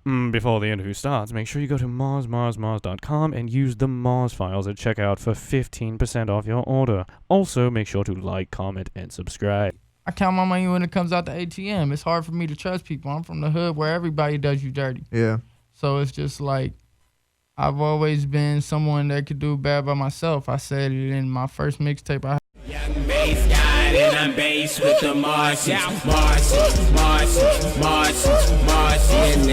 Before the interview starts, make sure you go to marsmarsmars.com and use the Mars files at checkout for 15% off your order. Also, make sure to like, comment, and subscribe. I count my money when it comes out the ATM. It's hard for me to trust people. I'm from the hood where everybody does you dirty. Yeah. So it's just like, I've always been someone that could do bad by myself. I said it in my first mixtape. Young bass guy, and I'm bass with the Martians. Martians, Martians, Martians, Martians,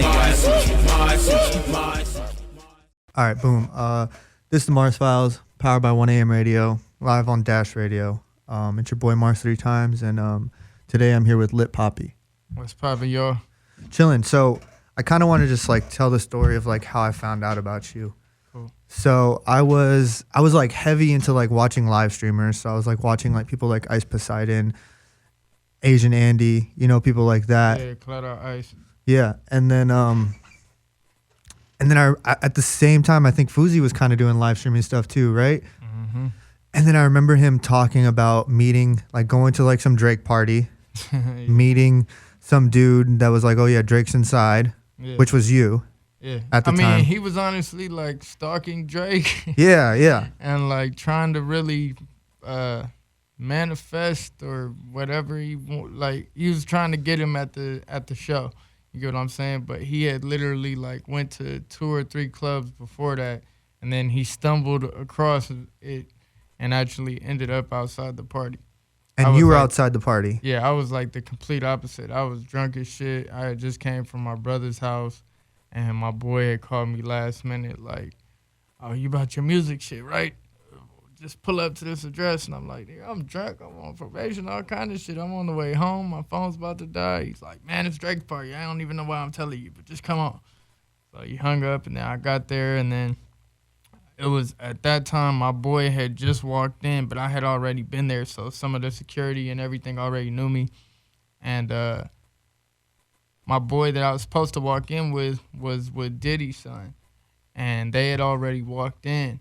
Martians, Martians. All right, boom. This is the Mars Files, powered by 1AM Radio, live on Dash Radio. It's your boy Mars 3 times, and today I'm here with Lit Papi. What's poppin', y'all? Chilling. So I kind of want to just like tell the story of like how I found out about you. Cool. So I was like heavy into like watching live streamers. So I was like watching like people like Ice Poseidon, Asian Andy, you know, people like that. Yeah, Cloud Out Ice. Yeah, and then I at the same time I think Fuzi was kind of doing live streaming stuff too, right? Mm-hmm. And then I remember him talking about meeting, like going to like some Drake party, meeting some dude that was like, oh yeah, Drake's inside, which was you. Yeah. At the time. I mean, he was honestly like stalking Drake. Yeah. And like trying to really manifest or whatever he was trying to get him at the show. You get what I'm saying? But he had literally like went to 2 or 3 clubs before that, and then he stumbled across it and actually ended up outside the party. And you were outside the party? Yeah, I was like the complete opposite. I was drunk as shit. I had just came from my brother's house, and my boy had called me last minute like, oh, you about your music shit, right? Just pull up to this address. And I'm like, yeah, I'm drunk. I'm on probation, all kind of shit. I'm on the way home. My phone's about to die. He's like, man, it's Drake's party. I don't even know why I'm telling you, but just come on. So he hung up, and then I got there, and then it was at that time my boy had just walked in, but I had already been there, so some of the security and everything already knew me. And my boy that I was supposed to walk in with was with Diddy's son, and they had already walked in.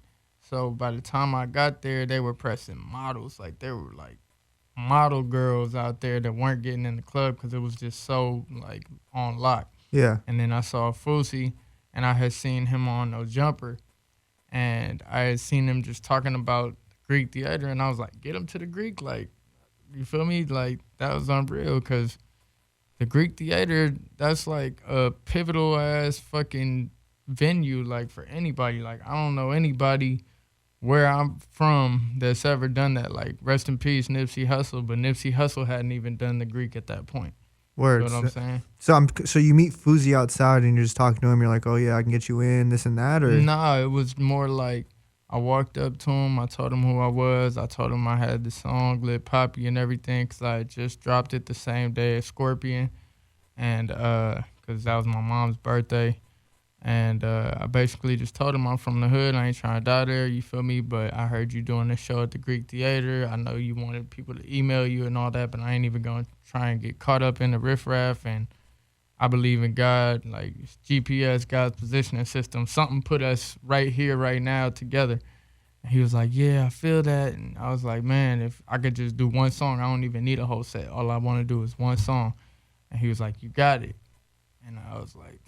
So by the time I got there, they were pressing models. Like, there were like model girls out there that weren't getting in the club because it was just so like on lock. Yeah. And then I saw Fusi, and I had seen him on No Jumper. And I had seen him just talking about Greek theater, and I was like, get him to the Greek. Like, you feel me? Like, that was unreal, because the Greek theater, that's like a pivotal-ass fucking venue, like, for anybody. Like, I don't know anybody where I'm from that's ever done that. Like, rest in peace, Nipsey Hussle, but Nipsey Hussle hadn't even done the Greek at that point. Words. You know what I'm saying? So you meet Fuzi outside and you're just talking to him. You're like, oh yeah, I can get you in, this and that, or? Nah, it was more like I walked up to him. I told him who I was. I told him I had the song Lit Papi and everything, because I had just dropped it the same day as Scorpion, and because that was my mom's birthday. And I basically just told him I'm from the hood. I ain't trying to die there, you feel me? But I heard you doing this show at the Greek Theater. I know you wanted people to email you and all that, but I ain't even going to try and get caught up in the riffraff. And I believe in God, like GPS, God's positioning system. Something put us right here, right now together. And he was like, yeah, I feel that. And I was like, man, if I could just do one song, I don't even need a whole set. All I want to do is one song. And he was like, you got it. And I was like,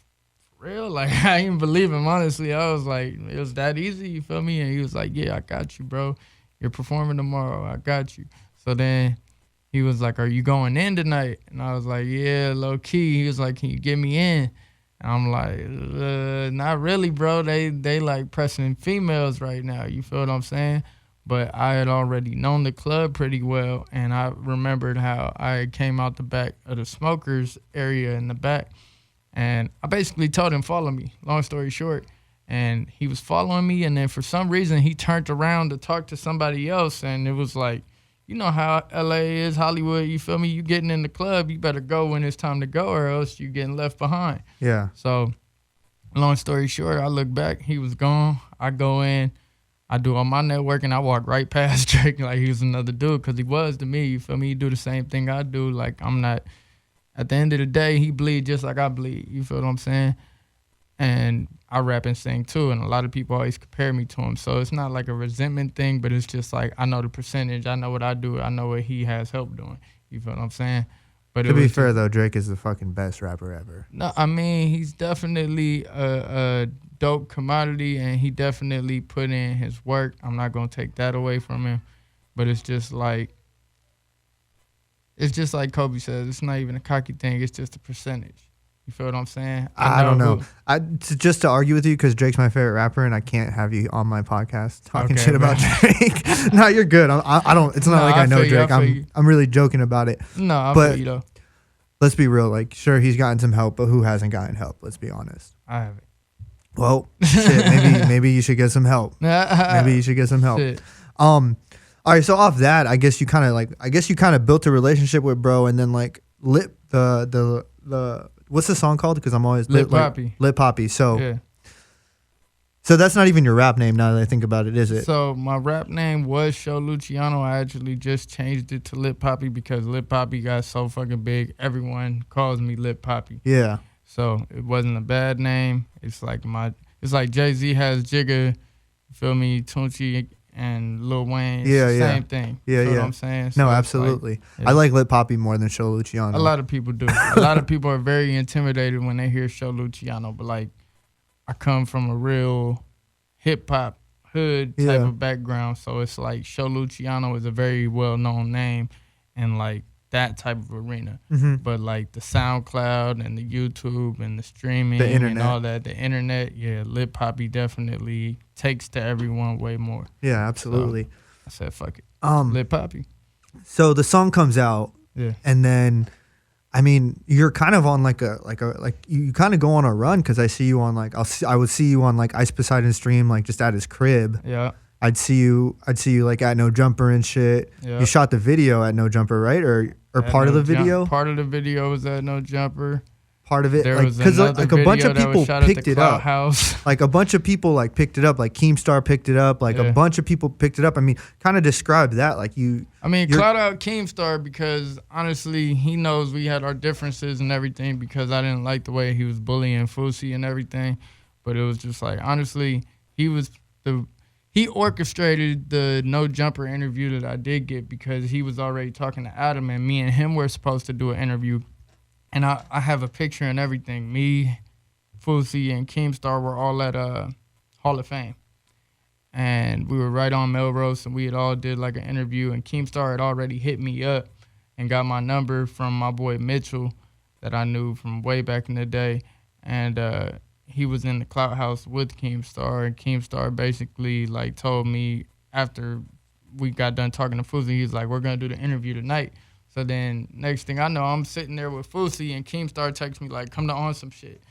real? Like, I didn't believe him, honestly. I was like, it was that easy, you feel me? And he was like, yeah, I got you, bro. You're performing tomorrow. I got you. So then he was like, are you going in tonight? And I was like, yeah, low key. He was like, can you get me in? And I'm like, not really, bro. They like pressing females right now. You feel what I'm saying? But I had already known the club pretty well, and I remembered how I came out the back of the smokers area in the back. And I basically told him, follow me, long story short. And he was following me, and then for some reason, he turned around to talk to somebody else, and it was like, you know how L.A. is, Hollywood, you feel me? You getting in the club, you better go when it's time to go, or else you getting left behind. Yeah. So, long story short, I look back, he was gone. I go in, I do all my networking, I walk right past Drake like he was another dude, because he was to me, you feel me? He do the same thing I do, like I'm not... At the end of the day, he bleed just like I bleed. You feel what I'm saying? And I rap and sing too, and a lot of people always compare me to him. So it's not like a resentment thing, but it's just like I know the percentage. I know what I do. I know what he has help doing. You feel what I'm saying? But To be fair though, Drake is the fucking best rapper ever. No, I mean he's definitely a dope commodity, and he definitely put in his work. I'm not gonna take that away from him, but it's just like Kobe says. It's not even a cocky thing. It's just a percentage. You feel what I'm saying? I don't know. Just to argue with you, because Drake's my favorite rapper, and I can't have you on my podcast talking shit about Drake. No, you're good. I don't. It's not like I know Drake. I'm really joking about it. No, I but feel you though. Let's be real. Like, sure, he's gotten some help, but who hasn't gotten help? Let's be honest. I haven't. Well, shit. Maybe you should get some help. Maybe you should get some help. Shit. All right. So off that, I guess you kind of built a relationship with bro, and then like lit the what's the song called? Because I'm always Lit Papi. Lit Papi. So Yeah. So that's not even your rap name now that I think about it, is it? So my rap name was Show Luciano. I actually just changed it to Lit Papi because Lit Papi got so fucking big. Everyone calls me Lit Papi. Yeah. So it wasn't a bad name. It's like Jay-Z has Jigga, you feel me, Tunchi and Lil Wayne. Yeah, yeah. Same thing. Yeah, you feel yeah. what I'm saying? No, So it's absolutely. like, I like Lit Papi more than Show Luciano. a lot of people do. A lot of people are very intimidated when they hear Show Luciano, but like I come from a real hip hop hood type of background, so it's like Show Luciano is a very well known name in like that type of arena. Mm-hmm. But like the SoundCloud and the YouTube and the streaming The internet. and all that, the internet, yeah, Lit Papi definitely takes to everyone way more. Yeah, absolutely. So I said fuck it. Um, Lit Papi. So the song comes out, Yeah. and then, I mean, you're kind of on like you kind of go on a run, because I see you on like I would see you on like Ice Poseidon stream, like just at his crib. Yeah. I'd see you like at No Jumper and shit. Yeah. You shot the video at No Jumper, right? Or At part of No the video? Part of the video was at No Jumper. Part of it, There like, was because another like a bunch video of that was people shot at picked the it Clout up. House. Like a bunch of people like picked it up. Like Keemstar picked it up. Like Yeah. a bunch of people picked it up. I mean, kind of describe that. Like I mean, you're- clout out Keemstar because honestly, he knows we had our differences and everything because I didn't like the way he was bullying Fousey and everything. But it was just like, honestly, he orchestrated the No Jumper interview that I did get because he was already talking to Adam, and me and him were supposed to do an interview. And I have a picture and everything. Me, Fousey, and Keemstar were all at Hall of Fame. And we were right on Melrose, and we had all did like an interview. And Keemstar had already hit me up and got my number from my boy Mitchell that I knew from way back in the day. And he was in the Clout House with Keemstar, and Keemstar basically like told me after we got done talking to Fousey, he's like, "We're gonna do the interview tonight." So then next thing I know, I'm sitting there with Fousey, and Keemstar texts me like, "Come to on some shit."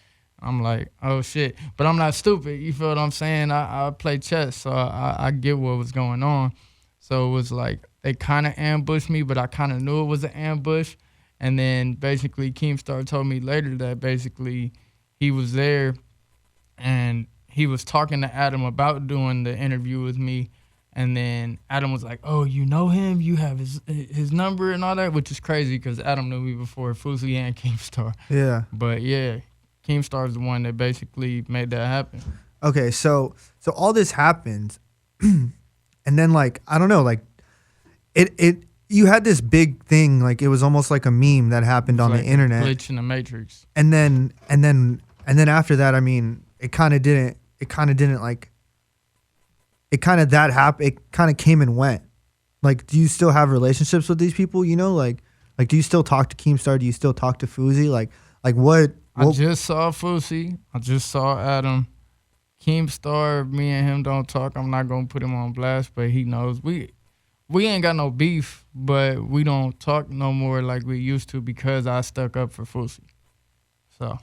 I'm like, "Oh shit," but I'm not stupid. You feel what I'm saying? I play chess, so I get what was going on. So it was like they kind of ambushed me, but I kind of knew it was an ambush. And then basically Keemstar told me later that basically he was there and he was talking to Adam about doing the interview with me. And then Adam was like, "Oh, you know him? You have his number and all that," which is crazy because Adam knew me before Fousey and Keemstar. Yeah. But yeah, Keemstar is the one that basically made that happen. Okay, so all this happens, and then like I don't know, like it you had this big thing, like it was almost like a meme that happened on Like the internet, glitch in the Matrix. and then after that, I mean, it kind of came and went. Like, do you still have relationships with these people? You know, like do you still talk to Keemstar? Do you still talk to Fousey? Like what? I just saw Fousey. I just saw Adam. Keemstar, me and him don't talk. I'm not gonna put him on blast, but he knows we ain't got no beef, but we don't talk no more like we used to because I stuck up for Fousey. So,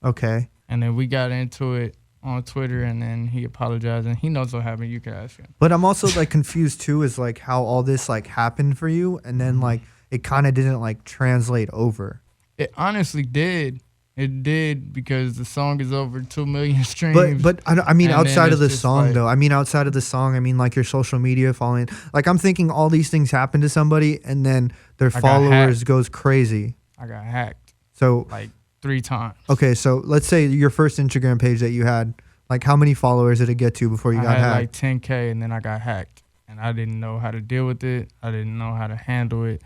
Okay. and then we got into it on Twitter, and then he apologized, and he knows what happened. You can ask him. But I'm also like confused too, is like how all this like happened for you, and then like it kind of didn't like translate over. It honestly did. It did because the song is over 2 million streams. But I mean, And then outside of it's the just song like- though. I mean, outside of the song, I mean, like your social media following. Like I'm thinking all these things happen to somebody, and then their got followers hacked. goes crazy. I got hacked So like 3 times. okay, so let's say your first Instagram page that you had, like how many followers did it get to before you I got had hacked? like 10K, and then I got hacked, and I didn't know how to deal with it. I didn't know how to handle it.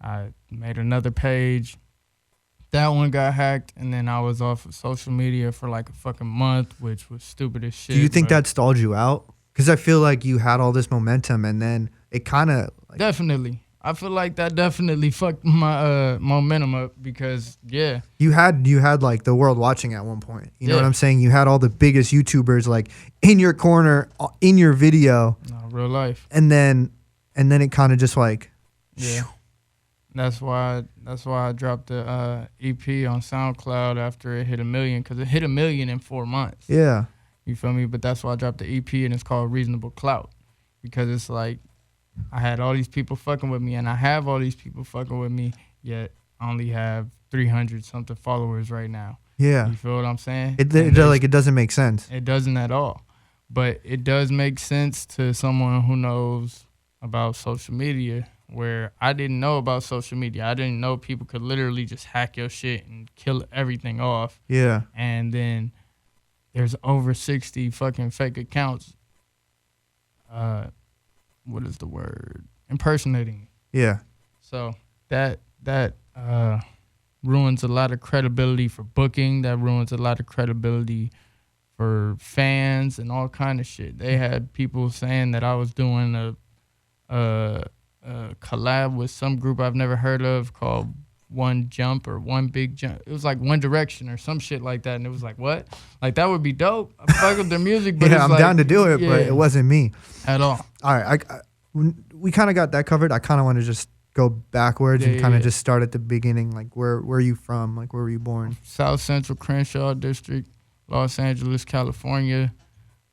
I made another page. That one got hacked, and then I was off of social media for like a fucking month, which was stupid as shit. Do you think that stalled you out? Because I feel like you had all this momentum, and then it kind of definitely. I feel like that definitely fucked my momentum up because you had like the world watching at one point. You know what I'm saying? You had all the biggest YouTubers like in your corner, in your video, real life, and then it kind of just like That's why I dropped the EP on SoundCloud after it hit 1 million, because it hit 1 million in 4 months. Yeah, you feel me? But that's why I dropped the EP, and it's called Reasonable Clout, because it's like, I had all these people fucking with me, and I have all these people fucking with me, yet I only have 300 something followers right now. Yeah. You feel what I'm saying? It doesn't make sense. It doesn't at all. But it does make sense to someone who knows about social media, where I didn't know about social media. I didn't know people could literally just hack your shit and kill everything off. Yeah. And then there's over 60 fucking fake accounts. What is the word? Impersonating. Yeah. So that ruins a lot of credibility for booking. That ruins a lot of credibility for fans and all kind of shit. They had people saying that I was doing a collab with some group I've never heard of called One Jump or One Big Jump. It was like One Direction or some shit like that. And it was like, what? Like, that would be dope. I fuck with their music, but I'm down to do it, but it wasn't me. At all. All right. We kind of got that covered. I kind of want to just go backwards and kind of just start at the beginning. Like, where are you from? Like, where were you born? South Central Crenshaw District, Los Angeles, California.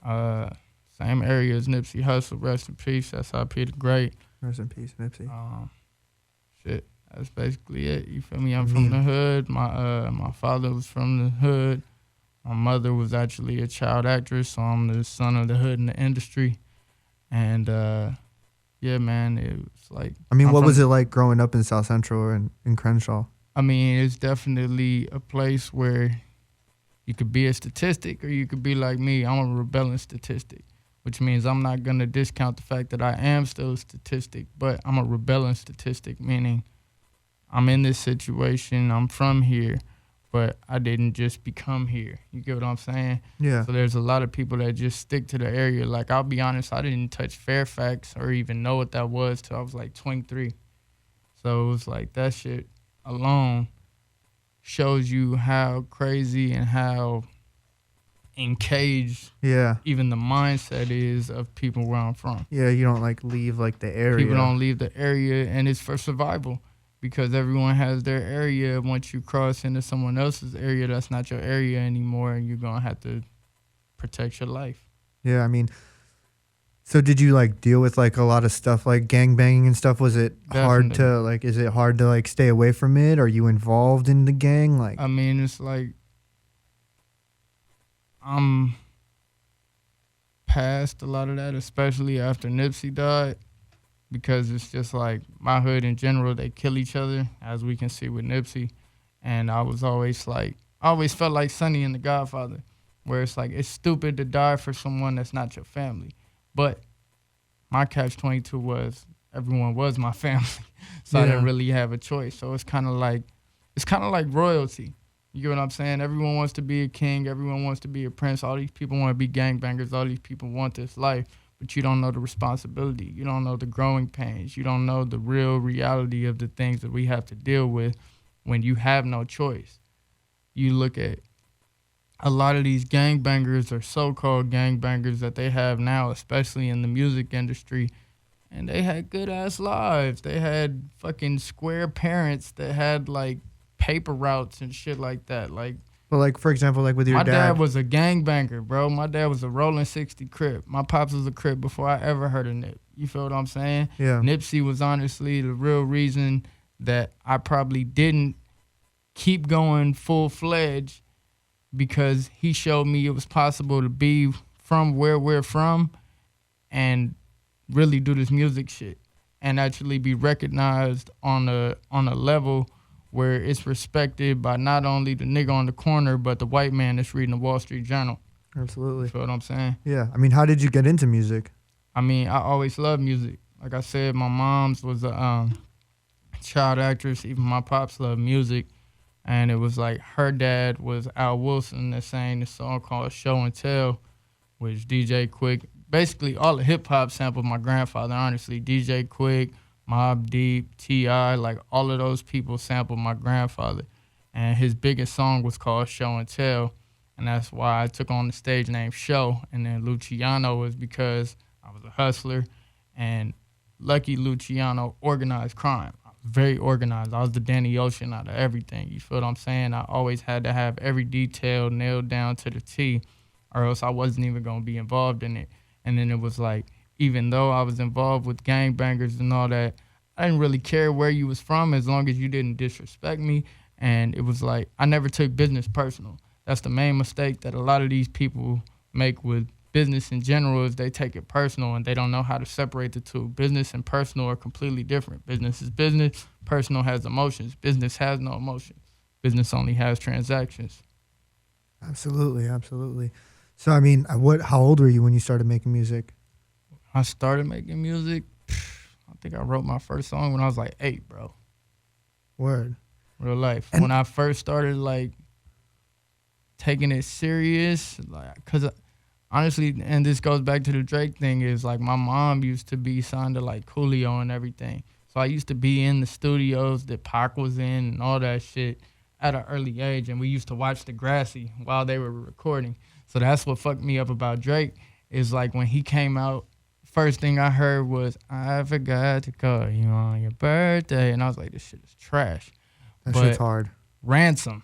Same area as Nipsey Hussle. Rest in peace. SIP the Great. Rest in peace, Nipsey. Shit. That's basically it. You feel me? I'm from the hood. My father was from the hood. My mother was actually a child actress, so I'm the son of the hood in the industry. And yeah, man, it was like. I mean, what was it like growing up in South Central or in Crenshaw? I mean, it's definitely a place where you could be a statistic, or you could be like me. I'm a rebelling statistic, which means I'm not gonna discount the fact that I am still a statistic, but I'm a rebelling statistic, meaning I'm in this situation, I'm from here, but I didn't just become here. You get what I'm saying? Yeah. So there's a lot of people that just stick to the area. Like, I'll be honest, I didn't touch Fairfax or even know what that was till I was like 23. So it was like, that shit alone shows you how crazy and how encaged even the mindset is of people where I'm from. Yeah, you don't like leave like the area. People don't leave the area, and it's for survival. Because everyone has their area. Once you cross into someone else's area, that's not your area anymore, and you're going to have to protect your life. Yeah, I mean, so did you like deal with like a lot of stuff like gangbanging and stuff? Was it hard to like, is it hard to like stay away from it? Are you involved in the gang? Like, I mean, it's like, I'm past a lot of that, especially after Nipsey died. Because it's just like my hood in general, they kill each other, as we can see with Nipsey. And I was always like, I always felt like Sonny in The Godfather, where it's like, it's stupid to die for someone that's not your family. But my catch-22 was, everyone was my family. So I didn't really have a choice. So it's kind of like royalty. You get what I'm saying? Everyone wants to be a king. Everyone wants to be a prince. All these people want to be gangbangers. All these people want this life. But you don't know the responsibility. You don't know the growing pains. You don't know the real reality of the things that we have to deal with when you have no choice. You look at a lot of these gangbangers or so-called gangbangers that they have now, especially in the music industry, and they had good-ass lives. They had fucking square parents that had, like, paper routes and shit like that. Like, well, like, for example, like with your my dad. My dad was a gangbanger, bro. My dad was a rolling 60 Crip. My pops was a Crip before I ever heard of Nip. You feel what I'm saying? Yeah. Nipsey was honestly the real reason that I probably didn't keep going full-fledged, because he showed me it was possible to be from where we're from and really do this music shit and actually be recognized on a level where it's respected by not only the nigga on the corner, but the white man that's reading the Wall Street Journal. Absolutely. You feel what I'm saying? Yeah. I mean, how did you get into music? I mean, I always loved music. Like I said, my mom's was a child actress. Even my pops love music. And it was like her dad was Al Wilson that sang this song called Show and Tell, which DJ Quick, basically all the hip hop sampled my grandfather, honestly. DJ Quick, Mobb Deep, T.I., like all of those people sampled my grandfather. And his biggest song was called Show and Tell. And that's why I took on the stage name Show. And then Luciano was because I was a hustler. And Lucky Luciano organized crime. I was very organized. I was the Danny Ocean out of everything. You feel what I'm saying? I always had to have every detail nailed down to the T, or else I wasn't even going to be involved in it. And then it was like, even though I was involved with gangbangers and all that, I didn't really care where you was from as long as you didn't disrespect me. And it was like, I never took business personal. That's the main mistake that a lot of these people make with business in general, is they take it personal and they don't know how to separate the two. Business and personal are completely different. Business is business. Personal has emotions. Business has no emotions. Business only has transactions. Absolutely, absolutely. So, I mean, how old were you when you started making music? I started making music, I think I wrote my first song when I was like 8, bro. Word. Real life. And when I first started, like, taking it serious, like, because honestly, and this goes back to the Drake thing, is like my mom used to be signed to like Coolio and everything. So I used to be in the studios that Pac was in and all that shit at an early age. And we used to watch Degrassi while they were recording. So that's what fucked me up about Drake, is like when he came out, first thing I heard was, I forgot to call you on your birthday. And I was like, this shit is trash. That shit's hard. Ransom.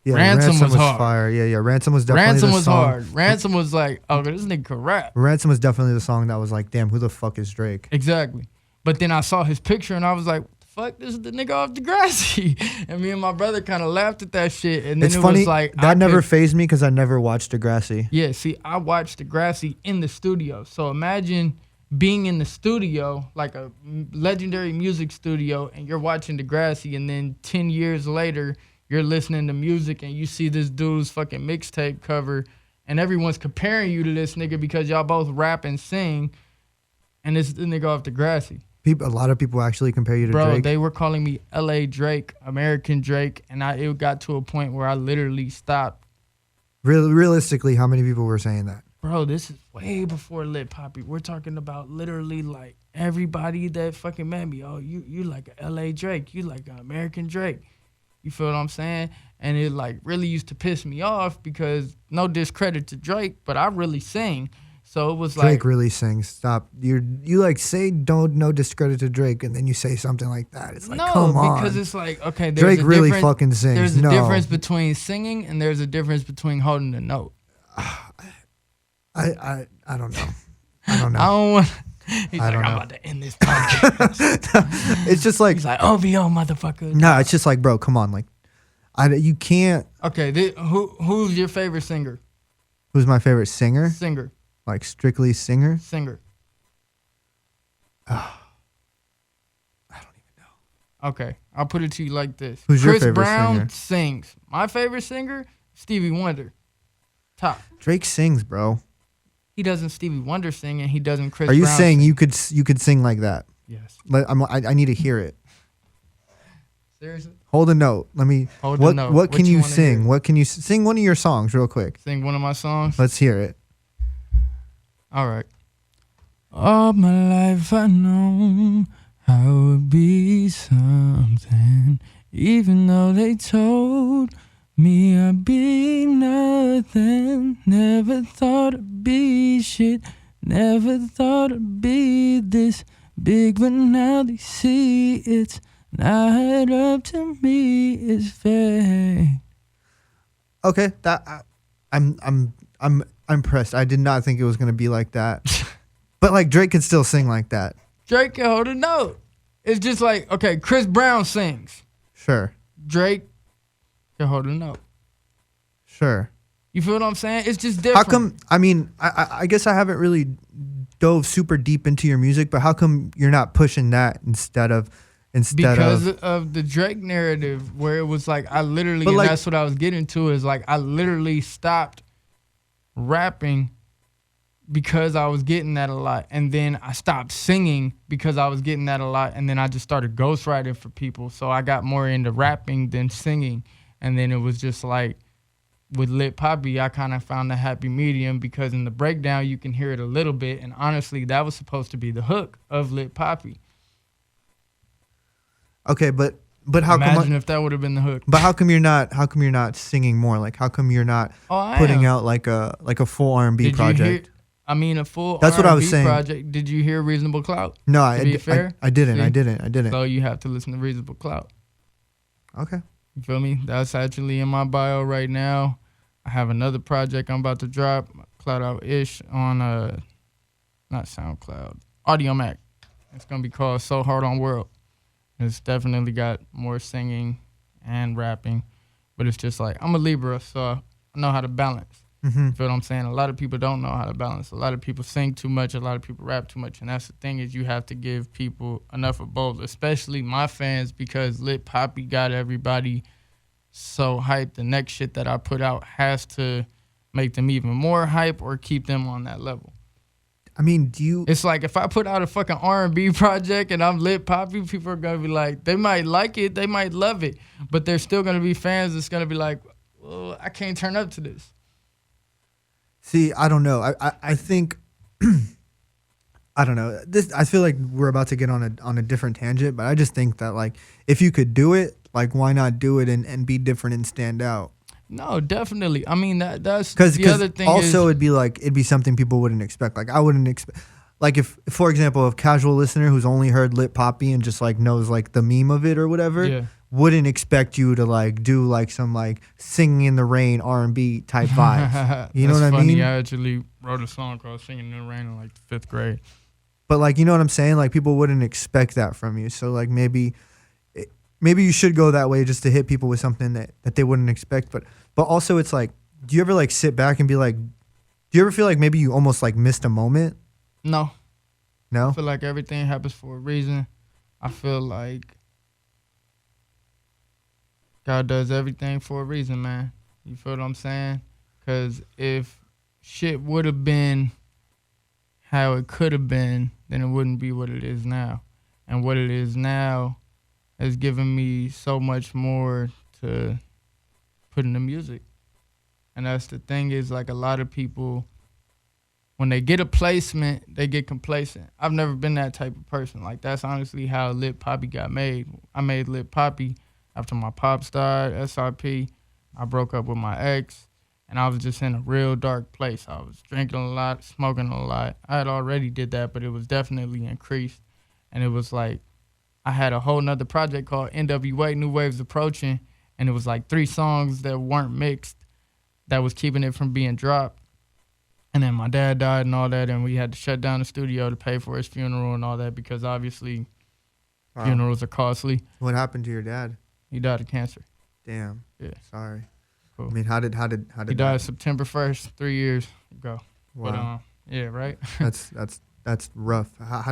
Yeah, Ransom was hard. Fire. Yeah. Ransom was definitely Ransom the was song. hard. Ransom was like, oh, this nigga can rap. Ransom was definitely the song that was like, damn, who the fuck is Drake? Exactly. But then I saw his picture and I was like, what the fuck, this is the nigga off Degrassi. And me and my brother kind of laughed at that shit. And then It's funny, was like, that never fazed me because I never watched Degrassi. Yeah, see, I watched Degrassi in the studio. So imagine being in the studio, like a legendary music studio, and you're watching Degrassi, and then 10 years later, you're listening to music and you see this dude's fucking mixtape cover and everyone's comparing you to this nigga because y'all both rap and sing, and it's the nigga off Degrassi. A lot of people actually compare you to Drake. Bro, they were calling me LA Drake, American Drake, and it got to a point where I literally stopped. Realistically, how many people were saying that? Bro, this is way before Lit Papi. We're talking about literally like everybody that fucking met me. Oh, you like a LA Drake. You like an American Drake. You feel what I'm saying? And it like really used to piss me off because no discredit to Drake, but I really sing. So it was like Drake really sings. Stop. You like say no discredit to Drake, and then you say something like that. It's like, no, come on. because it's like, okay, Drake really fucking sings. There's a difference between singing and there's a difference between holding a note. I don't know. I don't know. I don't want. He's like, I'm about to end this podcast. It's just like, he's like, OVO, motherfucker. No, it's just like, bro, come on, like, you can't. Okay, who's your favorite singer? Who's my favorite singer? Singer. Like strictly singer? Singer. I don't even know. Okay, I'll put it to you like this. Who's your Chris favorite Brown singer? sings. My favorite singer, Stevie Wonder. Top. Drake sings, bro. He doesn't Stevie Wonder sing, and he doesn't Chris Are you Brown saying sing. you could sing like that? Yes. I need to hear it. Seriously? Hold a note. Let me. Hold a note. What can you wanna sing? hear? What can you sing? One of your songs, real quick. Sing one of my songs? Let's hear it. All right. All my life I know how it would be something, even though they told me I'd be nothing. Never thought I'd be shit. Never thought I'd be this big, but now they see it's not up to me. It's fake. Okay, I'm impressed. I did not think it was gonna be like that. But like Drake can still sing like that. Drake can hold a note. It's just like, okay, Chris Brown sings. Sure. Drake can hold a note. Sure. You feel what I'm saying? It's just different. How come? I mean, I guess I haven't really dove super deep into your music, but how come you're not pushing that instead of because of the Drake narrative, where it was like I literally, and that's what I was getting to, is like I literally stopped rapping because I was getting that a lot. And then I stopped singing because I was getting that a lot. And then I just started ghostwriting for people. So I got more into rapping than singing. And then it was just like, with Lit Papi, I kind of found the happy medium because in the breakdown, you can hear it a little bit. And honestly, that was supposed to be the hook of Lit Papi. Okay, but how Imagine if that would have been the hook. But how come you're not singing more? Like, how come you're not putting out like a full R&B project? A full That's R&B what I was saying. project. Did you hear Reasonable Clout? No, I didn't. See? I didn't. So you have to listen to Reasonable Clout. Okay. You feel me? That's actually in my bio right now. I have another project I'm about to drop, Cloud Out-ish, on not SoundCloud, Audio Mac. It's gonna be called So Hard on World. It's definitely got more singing and rapping, but it's just like I'm a Libra, so I know how to balance. Mm-hmm. You feel what I'm saying? A lot of people don't know how to balance. A lot of people sing too much. A lot of people rap too much. And that's the thing is you have to give people enough of both, especially my fans, because Lit Papi got everybody so hyped. The next shit that I put out has to make them even more hype or keep them on that level. I mean, It's like if I put out a fucking R&B project and I'm Lit Papi, people are going to be like, they might like it, they might love it, but there's still going to be fans that's going to be like, well, I can't turn up to this. See, I don't know. I think I don't know. I feel like we're about to get on a different tangent, but I just think that like if you could do it, like why not do it and be different and stand out? No, definitely. I mean that's the other thing. Also, it'd be something people wouldn't expect. Like I wouldn't expect. Like if, for example, a casual listener who's only heard Lit Papi and just like knows like the meme of it or whatever, wouldn't expect you to like do like some like singing in the rain R&B type vibes. You know what I mean? I actually wrote a song called "Singing in the Rain" in like the 5th grade. But like, you know what I'm saying? Like people wouldn't expect that from you. So like maybe you should go that way just to hit people with something that they wouldn't expect. But also it's like, do you ever like sit back and be like, do you ever feel like maybe you almost like missed a moment? No. No? I feel like everything happens for a reason. I feel like God does everything for a reason, man. You feel what I'm saying? Because if shit would have been how it could have been, then it wouldn't be what it is now. And what it is now has given me so much more to put into music. And that's the thing is, like, a lot of people, when they get a placement, they get complacent. I've never been that type of person. Like, that's honestly how Lit Papi got made. I made Lit Papi after my pop star, SRP. I broke up with my ex, and I was just in a real dark place. I was drinking a lot, smoking a lot. I had already did that, but it was definitely increased. And it was like, I had a whole nother project called NWA, New Waves Approaching, and it was like 3 songs that weren't mixed that was keeping it from being dropped. And then my dad died and all that, and we had to shut down the studio to pay for his funeral and all that because obviously funerals are costly. What happened to your dad? He died of cancer. Damn. Yeah. Sorry. Cool. I mean, how did he died September 1st, 3 years ago. Wow. But yeah, right. That's rough. How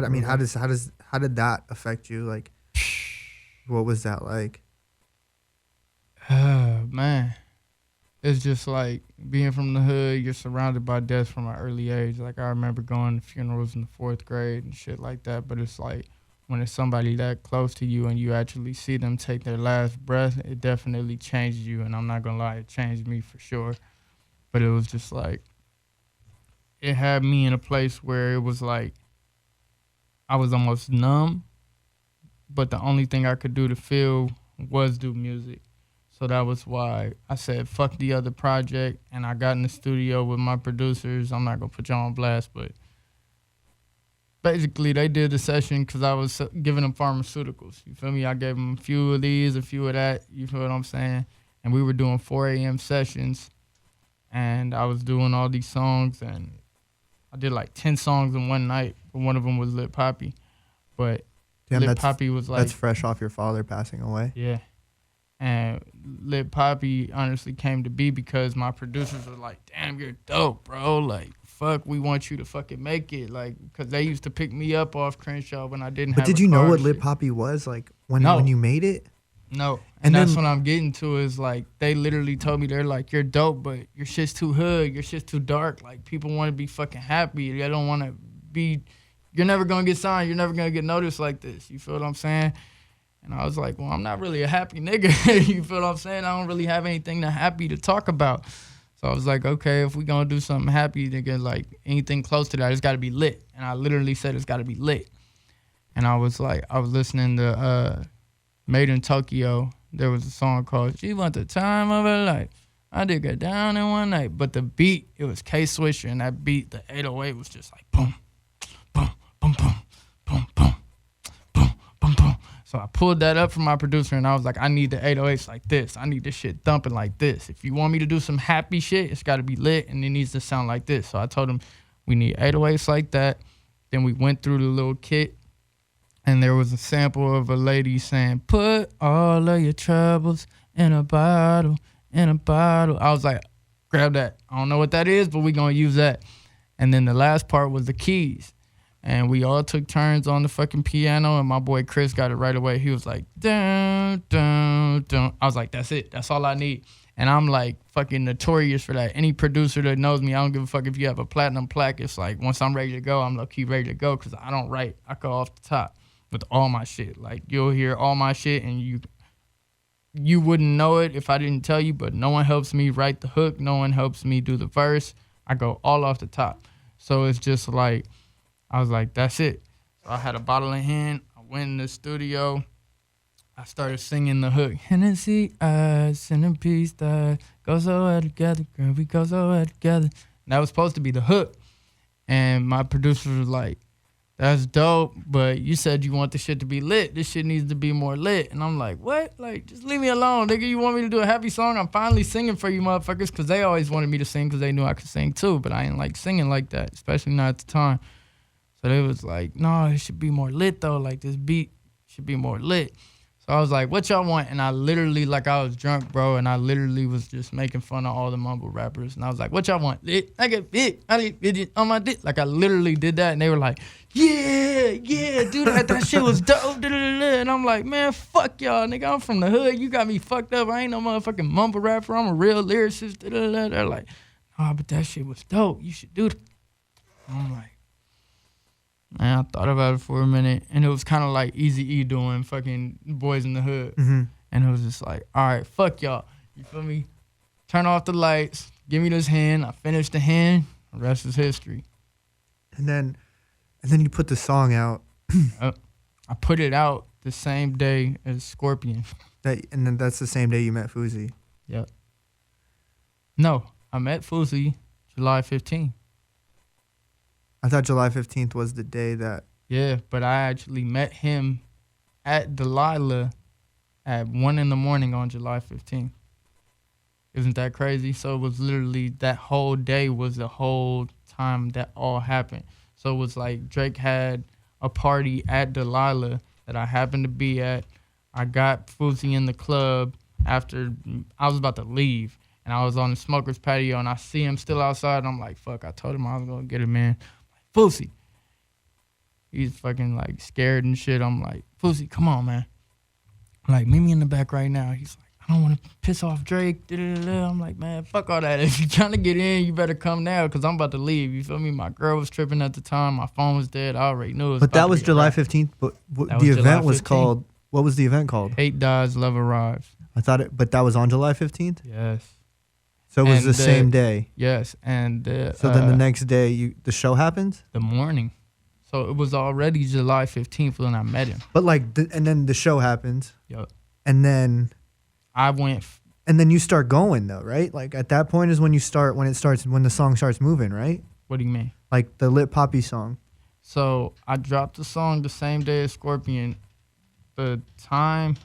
did that affect you? Like, what was that like? Man, it's just like being from the hood. You're surrounded by death from an early age. Like I remember going to funerals in the 4th grade and shit like that. But it's like when it's somebody that close to you and you actually see them take their last breath, it definitely changes you. And I'm not gonna lie, it changed me for sure. But it was just like, it had me in a place where it was like I was almost numb, but the only thing I could do to feel was do music. So that was why I said, fuck the other project, and I got in the studio with my producers. I'm not going to put y'all on blast, but basically they did the session because I was giving them pharmaceuticals. You feel me? I gave them a few of these, a few of that. You feel what I'm saying? And we were doing 4 a.m. sessions, and I was doing all these songs, and I did like 10 songs in one night, but one of them was Lit Papi. But Damn, Lit Papi was like... That's fresh off your father passing away. Yeah. And Lit Papi honestly came to be because my producers were like, damn, you're dope, bro. Like, fuck, we want you to fucking make it. Like, because they used to pick me up off Crenshaw when I didn't have a car. But did you know what Lit Papi was? Like, when you made it? No. And that's then- what I'm getting to is like they literally told me they're like, you're dope, but your shit's too hood, your shit's too dark. Like people want to be fucking happy. They don't want to be. You're never gonna get signed. You're never gonna get noticed like this. You feel what I'm saying? And I was like, well, I'm not really a happy nigga. You feel what I'm saying? I don't really have anything happy to talk about. So I was like, okay, if we gonna do something happy, nigga, like anything close to that, it's gotta be lit. And I literally said it's gotta be lit. And I was like, I was listening to Made in Tokyo. There was a song called She Want the Time of Her Life. I did get down in one night. But the beat, it was K-Swisher, and that beat, the 808 was just like boom, boom, boom, boom, boom, boom, boom, boom, boom. So I pulled that up from my producer, and I was like, I need the 808s like this. I need this shit thumping like this. If you want me to do some happy shit, it's got to be lit, and it needs to sound like this. So I told him, we need 808s like that. Then we went through the little kit, and there was a sample of a lady saying, put all of your troubles in a bottle, in a bottle. I was like, grab that. I don't know what that is, but we going to use that. And then the last part was the keys. And we all took turns on the fucking piano, and my boy Chris got it right away. He was like, dun, dun, dun. I was like, that's it. That's all I need. And I'm like fucking notorious for that. Any producer that knows me, I don't give a fuck if you have a platinum plaque. It's like once I'm ready to go, I'm low-key ready to go because I don't write. I go off the top with all my shit. Like you'll hear all my shit, and you wouldn't know it if I didn't tell you, but no one helps me write the hook. No one helps me do the verse. I go all off the top. So it's just like, I was like, that's it. So I had a bottle in hand. I went in the studio. I started singing the hook. Hennessy eyes, centerpiece that go so well together, girl, we go so well together. And that was supposed to be the hook. And my producer was like, that's dope, but you said you want the shit to be lit. This shit needs to be more lit. And I'm like, what? Like, just leave me alone, nigga. You want me to do a happy song? I'm finally singing for you motherfuckers because they always wanted me to sing because they knew I could sing too, but I ain't like singing like that, especially not at the time. So they was like, no, it should be more lit though. Like this beat should be more lit. So I was like, what y'all want? And I literally, like I was drunk, bro, and I literally was just making fun of all the mumble rappers. And I was like, what y'all want? Lit? I get it. I need it on my dick. Like I literally did that, and they were like, yeah, do that. That shit was dope. And I'm like, man, fuck y'all, nigga. I'm from the hood. You got me fucked up. I ain't no motherfucking mumble rapper. I'm a real lyricist. They're like, oh, but that shit was dope. You should do that. I'm like, man, I thought about it for a minute, and it was kind of like Eazy-E doing fucking Boys in the Hood. Mm-hmm. And it was just like, all right, fuck y'all. You feel me? Turn off the lights. Give me this hand. I finished the hand. The rest is history. And then you put the song out. I put it out the same day as Scorpion. And then that's the same day you met Fousey. Yep. No, I met Fousey July 15th. I thought July 15th was the day that... Yeah, but I actually met him at Delilah at 1 a.m. on July 15th. Isn't that crazy? So it was literally that whole day was the whole time that all happened. So it was like Drake had a party at Delilah that I happened to be at. I got Fousey in the club after I was about to leave. And I was on the smoker's patio, and I see him still outside. And I'm like, fuck, I told him I was going to get him in. Fousey. He's fucking like scared and shit. I'm like, Fousey, come on, man. Like, meet me in the back right now. He's like, I don't want to piss off Drake. I'm like, man, fuck all that. If you're trying to get in, you better come now because I'm about to leave. You feel me? My girl was tripping at the time. My phone was dead. I already knew it was. But that was July 15th. But the event was called, what was the event called? Hate Dies, Love Arrives. I thought it, but that was on July 15th? Yes. So it was the same day? Yes. And so then the next day, the show happened? The morning. So it was already July 15th when I met him. But like, and then the show happened. Yep. And then I went. And then you start going though, right? Like at that point is when you start, when the song starts moving, right? What do you mean? Like the Lit Papi song. So I dropped the song the same day as Scorpion. The time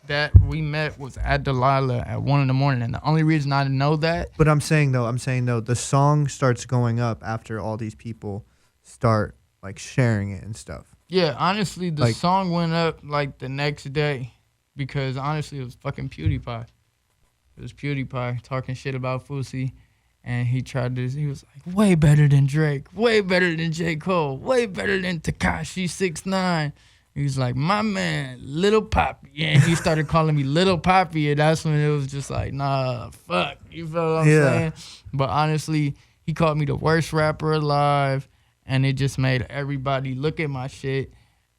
that we met was at Delilah at 1 a.m. And the only reason I didn't know that. But I'm saying though, the song starts going up after all these people start like sharing it and stuff. Yeah, honestly, the song went up like the next day because honestly, it was fucking PewDiePie. It was PewDiePie talking shit about Fousey, and he was like, way better than Drake, way better than J. Cole, way better than Tekashi 6ix9ine. He was like, my man, Little Papi. And he started calling me Little Papi. And that's when it was just like, nah, fuck. You feel what I'm saying? But honestly, he called me the worst rapper alive. And it just made everybody look at my shit.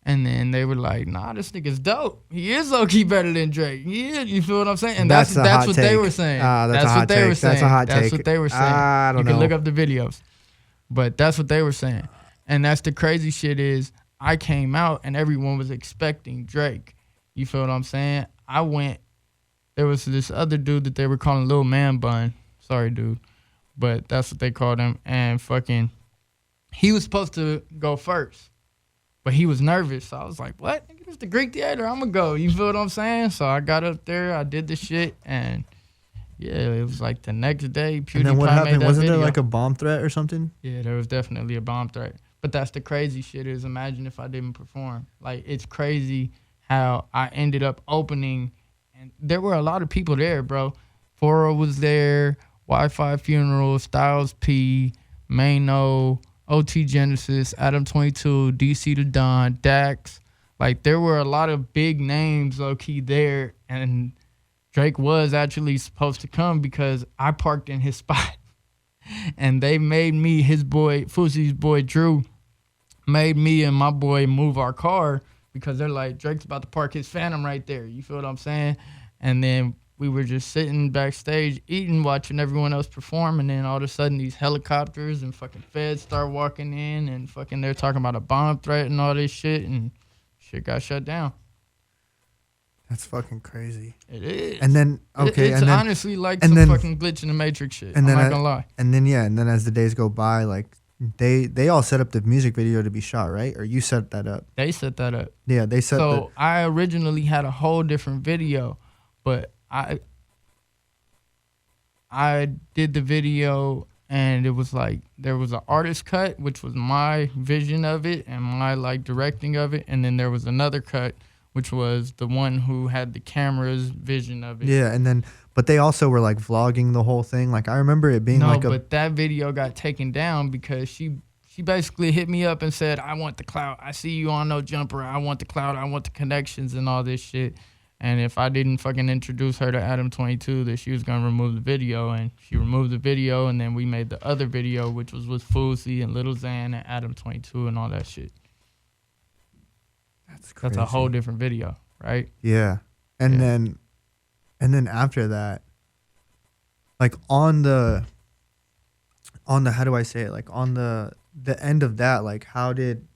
And then they were like, nah, this nigga's dope. He is low-key better than Drake. Yeah, you feel what I'm saying? And that's what they were saying. That's what they were saying. That's a hot take. That's what they were saying. I don't know. You can look up the videos. But that's what they were saying. And that's the crazy shit is, I came out and everyone was expecting Drake. You feel what I'm saying? I went, there was this other dude that they were calling Lil Man Bun. Sorry, dude. But that's what they called him. And fucking, he was supposed to go first. But he was nervous. So I was like, what? It's the Greek Theater. I'm going to go. You feel what I'm saying? So I got up there. I did the shit. And yeah, it was like the next day. PewDiePie and then what happened? Wasn't video. there like a bomb threat or something? Yeah, there was definitely a bomb threat. But that's the crazy shit is imagine if I didn't perform. Like, it's crazy how I ended up opening. And there were a lot of people there, bro. Foro was there. Wi-Fi Funeral, Styles P, Mano, OT Genesis, Adam 22, DC the Don, Dax. Like, there were a lot of big names low-key there. And Drake was actually supposed to come because I parked in his spot. And they made me, his boy, Fousey's boy Drew, made me and my boy move our car because they're like, Drake's about to park his Phantom right there. You feel what I'm saying? And then we were just sitting backstage, eating, watching everyone else perform. And then all of a sudden, these helicopters and fucking feds start walking in and fucking they're talking about a bomb threat and all this shit. And shit got shut down. That's fucking crazy. It is. And then, okay. It's and then, honestly like some fucking glitch in the Matrix shit. I'm not gonna lie. And then, yeah, and then as the days go by, like, they all set up the music video to be shot, right? Or you set that up? They set that up. Yeah, they set So I originally had a whole different video, but I did the video and it was like there was an artist cut, which was my vision of it and my like directing of it, and then there was another cut which was the one who had the camera's vision of it. Yeah, and then, but they also were like vlogging the whole thing. Like, I remember it being but that video got taken down because she basically hit me up and said, I want the clout. I see you on No Jumper. I want the clout. I want the connections and all this shit. And if I didn't fucking introduce her to Adam 22, that she was going to remove the video. And she removed the video, and then we made the other video, which was with Fousey and Lil Xan and Adam 22 and all that shit. That's crazy. That's a whole different video, right? Yeah. And then after that, like on the how do I say it? Like on the end of that, like how did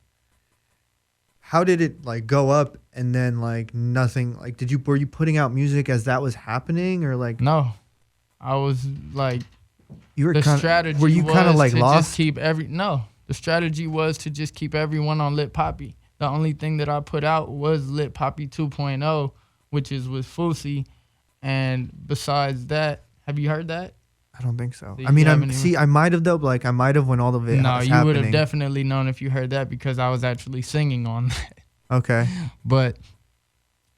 it like go up and then like nothing, like were you putting out music as that was happening or like? No. I was like, you were the kind strategy of, were you kind of like lost? The strategy was to just keep everyone on Lit Papi. The only thing that I put out was Lit Papi 2.0, which is with Fousey. And besides that, have you heard that? I don't think so. I mean, I might have though. Like, I might have when all of it was happening. No, you would have definitely known if you heard that because I was actually singing on that. Okay. But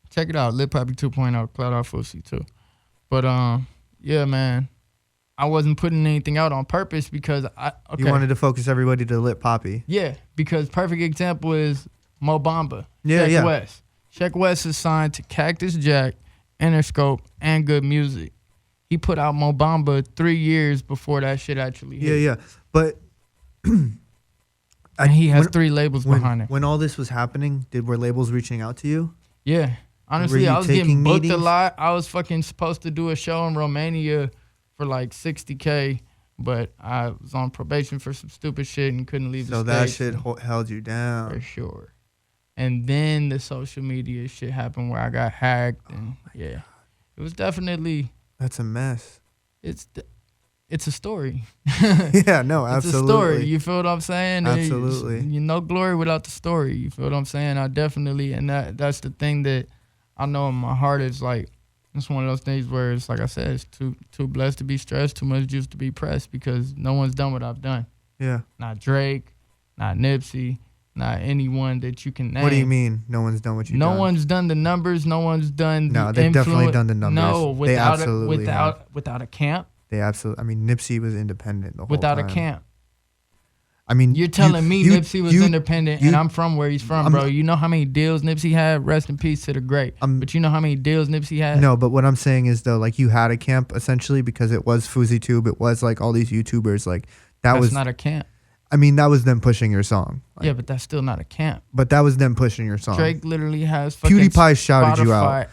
check it out, Lit Papi 2.0, Cloud Out Fousey too. But yeah, man, I wasn't putting anything out on purpose because you wanted to focus everybody to Lit Papi. Yeah, because perfect example is Mo Bamba. Yeah, Sheck West. Sheck West is signed to Cactus Jack, Interscope, and Good Music. He put out Mo Bamba 3 years before that shit actually hit. Yeah. But and he has 3 labels behind it. When all this was happening, were labels reaching out to you? Yeah. Honestly, I was getting booked a lot. I was fucking supposed to do a show in Romania for like $60K, but I was on probation for some stupid shit and couldn't leave the state. So that shit held you down. For sure. And then the social media shit happened where I got hacked, and God. It was definitely. That's a mess. It's a story. Yeah, no, absolutely. It's a story. You feel what I'm saying? Absolutely. You no glory without the story. You feel what I'm saying? I definitely, and that's the thing that I know in my heart is like, it's one of those things where it's like I said, it's too blessed to be stressed, too much juice to be pressed because no one's done what I've done. Yeah. Not Drake, not Nipsey. Not anyone that you can name. What do you mean? No one's done what you've done? No one's done the numbers. No one's done the they've definitely done the numbers. No, without a camp. They absolutely. I mean, Nipsey was independent the whole without time. A camp. I mean, you're telling me Nipsey was independent, and I'm from where he's from, bro. You know how many deals Nipsey had? Rest in peace to the great. But you know how many deals Nipsey had? No, but what I'm saying is though, like you had a camp essentially because it was FouseyTube, it was like all these YouTubers, like that's not a camp. I mean, that was them pushing your song. Like, yeah, but that's still not a camp. But that was them pushing your song. Drake literally has fucking PewDiePie shouted Spotify. you out.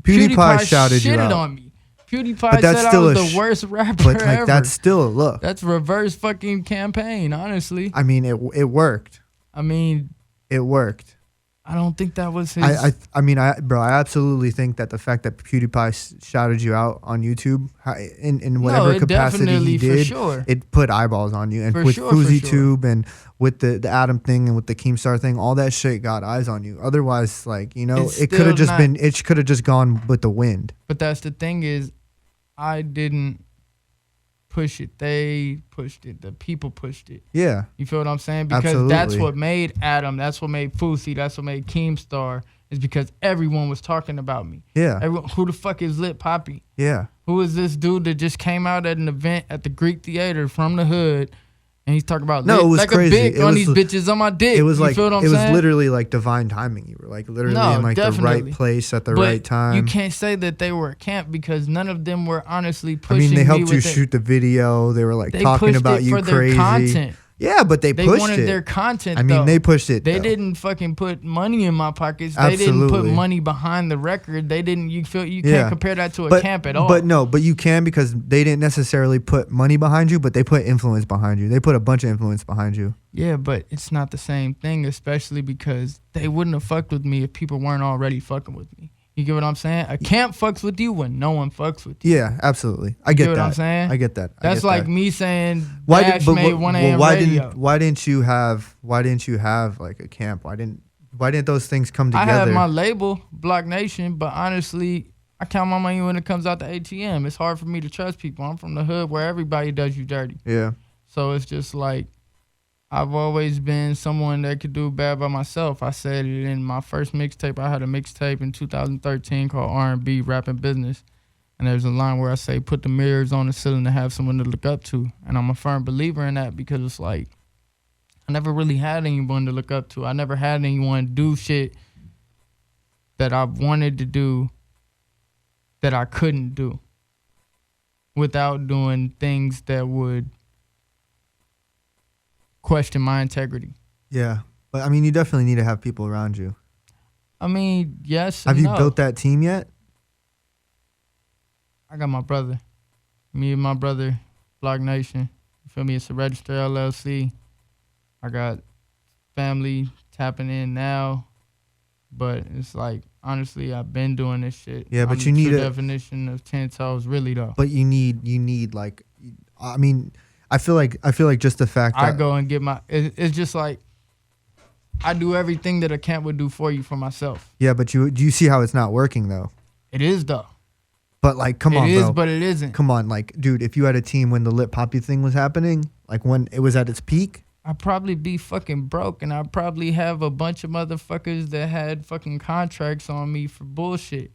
PewDiePie shouted you out. On me. PewDiePie said I was the worst rapper but like ever. that's still a look. That's reverse fucking campaign, honestly. I mean, it worked. I mean, it worked. I don't think that was his. I mean, I absolutely think that the fact that PewDiePie shouted you out on YouTube in whatever capacity he did, for sure. It put eyeballs on you. And for with sure, FouseyTube and with the Adam thing and with the Keemstar thing, all that shit got eyes on you. Otherwise, like, you know, it could have just been, it could have just gone with the wind. But that's the thing is, I didn't push it. They pushed it. The people pushed it. Yeah. You feel what I'm saying? Because that's what made Adam. That's what made Fousey. That's what made Keemstar. Is because everyone was talking about me. Yeah. Who the fuck is Lit Papi? Yeah. Who is this dude that just came out at an event at the Greek Theater from the hood? And he's talking about it was like crazy. A bitch on these bitches on my dick. It was you like feel what I'm it was saying? literally like divine timing. You were like literally in like definitely. the right place at the right time. You can't say that they were a camp because none of them were honestly pushing. I mean, they helped you shoot the video. They were like talking about you for crazy. Their content. Yeah, but they pushed it. They wanted their content. I mean, they pushed it. They didn't fucking put money in my pockets. Absolutely. They didn't put money behind the record. They didn't. You can't compare that to a camp at all. But you can because they didn't necessarily put money behind you, but they put influence behind you. They put a bunch of influence behind you. Yeah, but it's not the same thing, especially because they wouldn't have fucked with me if people weren't already fucking with me. You get what I'm saying? A camp fucks with you when no one fucks with you. Yeah, absolutely. I get that. You get what I'm saying? I get that. That's like me saying Dash made 1 a.m. radio. Why didn't you have like a camp? Why didn't those things come together? I had my label, Block Nation, but honestly, I count my money when it comes out the ATM. It's hard for me to trust people. I'm from the hood where everybody does you dirty. Yeah. So it's just like I've always been someone that could do bad by myself. I said it in my first mixtape. I had a mixtape in 2013 called R&B Rapping Business. And there's a line where I say, put the mirrors on the ceiling to have someone to look up to. And I'm a firm believer in that because it's like, I never really had anyone to look up to. I never had anyone do shit that I wanted to do that I couldn't do without doing things that would question my integrity. Yeah. But I mean, you definitely need to have people around you. I mean, yes. Have you built that team yet? I got my brother. Me and my brother, Block Nation. You feel me? It's a registered LLC. I got family tapping in now. But it's like, honestly, I've been doing this shit. Yeah, but you need a definition of 10 toes, really, though. But you need like, I mean, I feel like just the fact that I go and get my, it's just like, I do everything that a camp would do for you for myself. Yeah, but do you see how it's not working though? It is though. But like, come on, bro. It is, but it isn't. Come on, like, dude, if you had a team when the Lit Papi thing was happening, like when it was at its peak, I'd probably be fucking broke, and I'd probably have a bunch of motherfuckers that had fucking contracts on me for bullshit,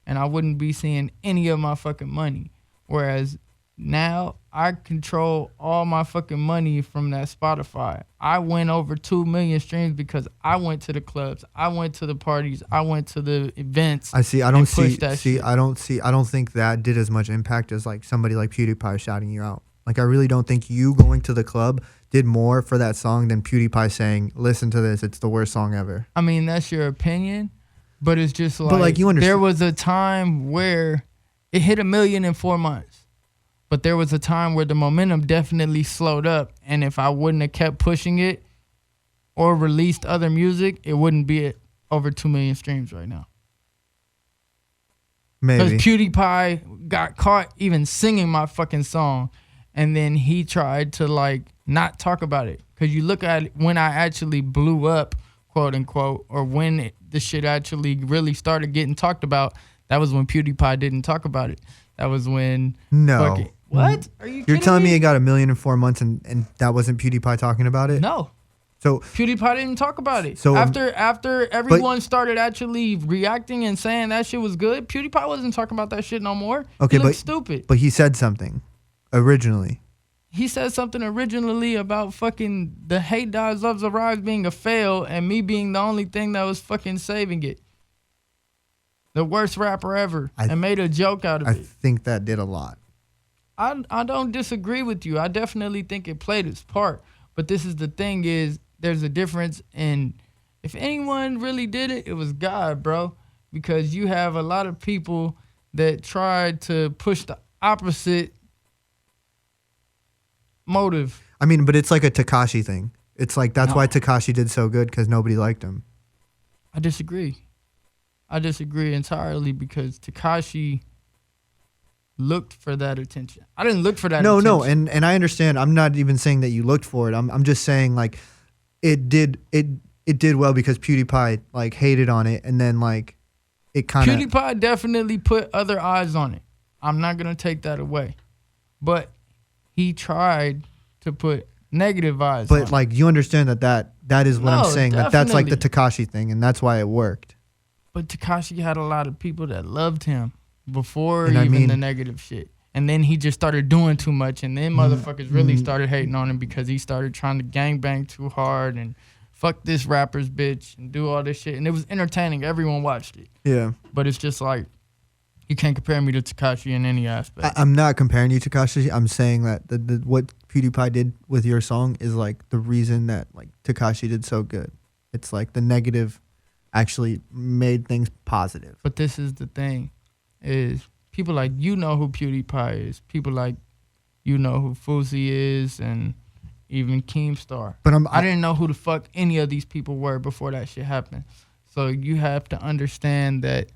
and I wouldn't be seeing any of my fucking money. Whereas now I control all my fucking money from that Spotify. I went over 2 million streams because I went to the clubs, I went to the parties, I went to the events. I don't think that did as much impact as like somebody like PewDiePie shouting you out. Like I really don't think you going to the club did more for that song than PewDiePie saying, "Listen to this, it's the worst song ever." I mean, that's your opinion, but it's just like, but like you understand. There was a time where it hit 1 million in 4 months. But there was a time where the momentum definitely slowed up. And if I wouldn't have kept pushing it or released other music, it wouldn't be at over 2 million streams right now. Maybe. Because PewDiePie got caught even singing my fucking song. And then he tried to like not talk about it. Because you look at it, when I actually blew up, quote unquote, or when the shit actually really started getting talked about, that was when PewDiePie didn't talk about it. That was when... No. What? Are you kidding You're telling me me it got 1 million in 4 months and that wasn't PewDiePie talking about it? No. So PewDiePie didn't talk about it. So after everyone started actually reacting and saying that shit was good, PewDiePie wasn't talking about that shit no more. Okay, he looked stupid. But he said something originally. he said something originally about fucking the Hate Dies Loves Arrives being a fail and me being the only thing that was fucking saving it. The worst rapper ever. And made a joke out of it. I think that did a lot. I don't disagree with you. I definitely think it played its part. But this is the thing is, there's a difference in, if anyone really did it, it was God, bro. Because you have a lot of people that tried to push the opposite motive. I mean, but it's like a Tekashi thing. It's like, that's why Tekashi did so good, because nobody liked him. I disagree. I disagree entirely because Tekashi looked for that attention. I didn't look for that attention. No, and I understand. I'm not even saying that you looked for it. I'm just saying, like, it did well because PewDiePie, like, hated on it, and then, like, it kind of... PewDiePie definitely put other eyes on it. I'm not going to take that away. But he tried to put negative eyes on it. But, like, you understand that is what I'm saying. Definitely. That's like the Tekashi thing, and that's why it worked. But Tekashi had a lot of people that loved him before the negative shit. And then he just started doing too much, and then motherfuckers really started hating on him because he started trying to gangbang too hard and fuck this rapper's bitch and do all this shit. And it was entertaining. Everyone watched it. Yeah. But it's just like, you can't compare me to Tekashi in any aspect. I'm not comparing you to Tekashi. I'm saying that what PewDiePie did with your song is like the reason that like Tekashi did so good. It's like the negative actually made things positive. But this is the thing, is people like you know who PewDiePie is. People like you know who Fousey is, and even Keemstar. But I didn't know who the fuck any of these people were before that shit happened. So you have to understand that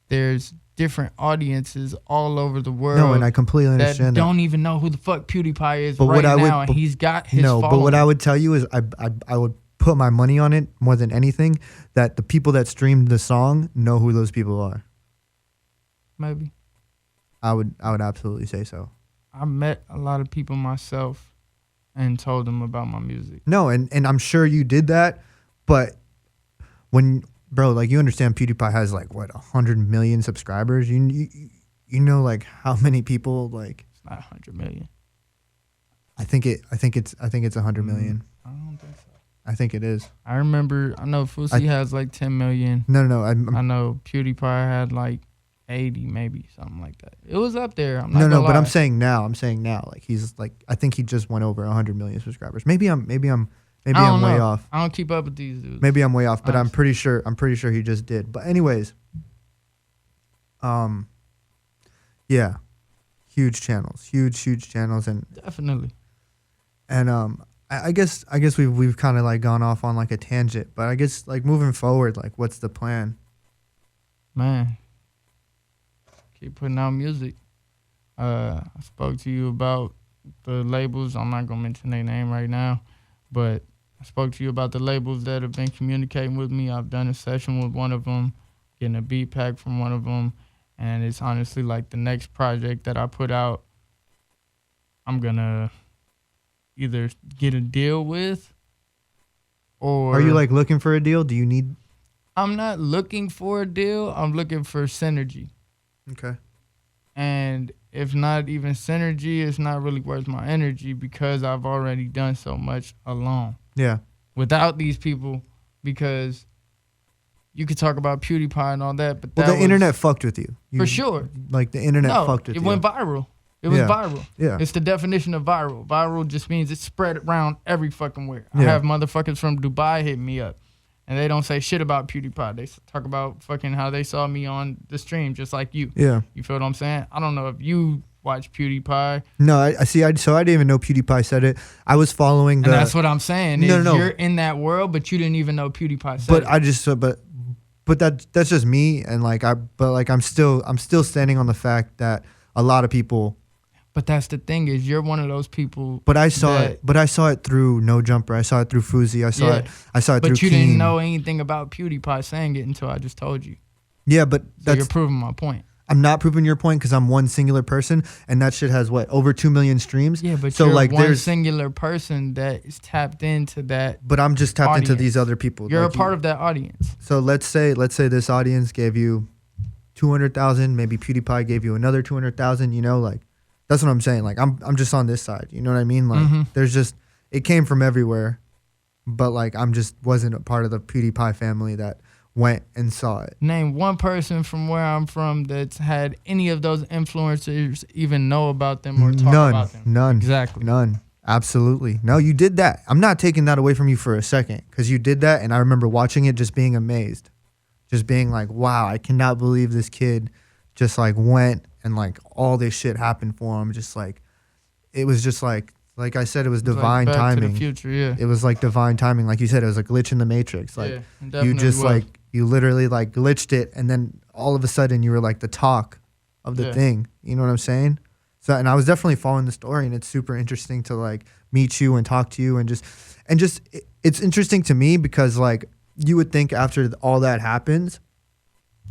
there's different audiences all over the world. No, and I completely understand that. Don't even know who the fuck PewDiePie is but now, and he's got his following. But what I would tell you is I would put my money on it more than anything that the people that streamed the song know who those people are. Maybe. I would absolutely say so. I met a lot of people myself and told them about my music. No, and I'm sure you did that, but when, bro, like you understand PewDiePie has like what 100 million subscribers. You know like how many people like. It's not 100 million. I think it's 100 million. I don't think so. I think it is. I know Fousey has like 10 million. No. I know PewDiePie had like 80, maybe something like that. It was up there. I'm not no, gonna but lie. I'm saying now, like he's like, I think he just went over 100 million subscribers. Maybe I'm way off. I don't keep up with these dudes. Maybe I'm way off, but I'm pretty sure he just did. But anyways, yeah, huge channels, and definitely. And I guess we've kind of like gone off on like a tangent, but I guess like moving forward, like what's the plan? Man, keep putting out music. I spoke to you about the labels. I'm not gonna mention their name right now, but I spoke to you about the labels that have been communicating with me. I've done a session with one of them, getting a beat pack from one of them, and it's honestly like the next project that I put out, I'm gonna either get a deal with, or... Are you like looking for a deal? Do you need... I'm not looking for a deal. I'm looking for synergy. Okay. And if not even synergy, it's not really worth my energy because I've already done so much alone. Yeah. Without these people, because you could talk about PewDiePie and all that, but the internet fucked with you. For sure. Like the internet fucked with you. It went viral. It was viral. Yeah. It's the definition of viral. Viral just means it's spread around every fucking where. Yeah. I have motherfuckers from Dubai hit me up, and they don't say shit about PewDiePie. They talk about fucking how they saw me on the stream, just like you. Yeah. You feel what I'm saying? I don't know if you watch PewDiePie. No, I see. So I didn't even know PewDiePie said it. I was following the... And that's what I'm saying. No. You're in that world, but you didn't even know PewDiePie said but it. I just... But that's just me, and I'm still standing on the fact that a lot of people... But that's the thing is you're one of those people. But I saw it. But I saw it through No Jumper. I saw it through Fousey. I saw it through But you Keen. didn't know anything about PewDiePie saying it until I just told you. Yeah, but so you're proving my point. I'm not proving your point because I'm one singular person, and that shit has what, over 2 million streams. Yeah, but so you're like one singular person that is tapped into that. But I'm just tapped audience. into these other people. You're like a part of that audience. So let's say this audience gave you 200,000. Maybe PewDiePie gave you another 200,000. You know, like That's what I'm saying. Like I'm just on this side. You know what I mean? Like there's just it came from everywhere, but like I'm just wasn't a part of the PewDiePie family that went and saw it. Name one person from where I'm from that's had any of those influencers even know about them or talk about them. None. Exactly. None. Absolutely. No, you did that. I'm not taking that away from you for a second because you did that, and I remember watching it just being amazed. Just being like, wow, I cannot believe this kid just like went and like all this shit happened for him. Just like, it was just like I said, it was divine like Back timing. to the Future, yeah. It was like divine timing. Like you said, it was a glitch in the matrix. Like you just like, you literally like glitched it. And then all of a sudden you were like the talk of the thing. You know what I'm saying? So, and I was definitely following the story, and it's super interesting to like meet you and talk to you and just it's interesting to me because like you would think after all that happens,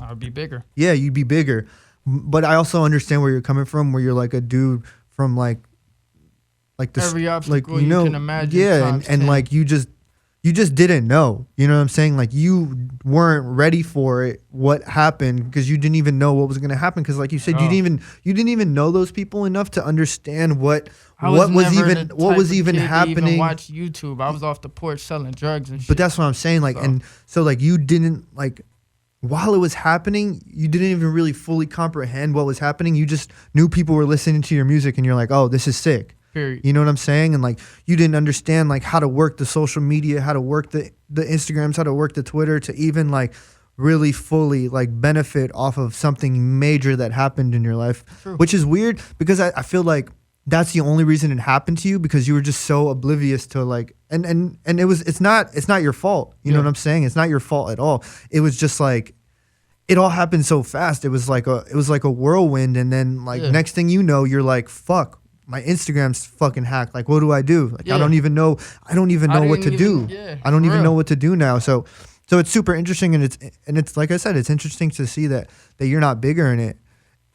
I would be bigger. Yeah, you'd be bigger. But I also understand where you're coming from, where you're like a dude from like this, every obstacle like, you know, can imagine. Yeah, and like you just didn't know. You know what I'm saying? Like you weren't ready for it. What happened? Because you didn't even know what was going to happen. Because like you said, you didn't even know those people enough to understand what was even happening. To even watch YouTube. I was off the porch selling drugs and shit. But that's what I'm saying. Like, and so like you didn't like. While it was happening, you didn't even really fully comprehend what was happening. You just knew people were listening to your music and you're like, oh, this is sick. Period. You know what I'm saying? And like, you didn't understand like how to work the social media, how to work the Instagrams, how to work the Twitter to even like really fully like benefit off of something major that happened in your life. True. Which is weird because I feel like that's the only reason it happened to you because you were just so oblivious to like, and it's not your fault. You know what I'm saying? It's not your fault at all. It was just like, it all happened so fast. It was like a whirlwind. And then like next thing you know, you're like, fuck, my Instagram's fucking hacked. Like, what do I do? Like, I don't even know what to do. I don't even know what to do now. So it's super interesting. And it's like I said, it's interesting to see that you're not bigger in it.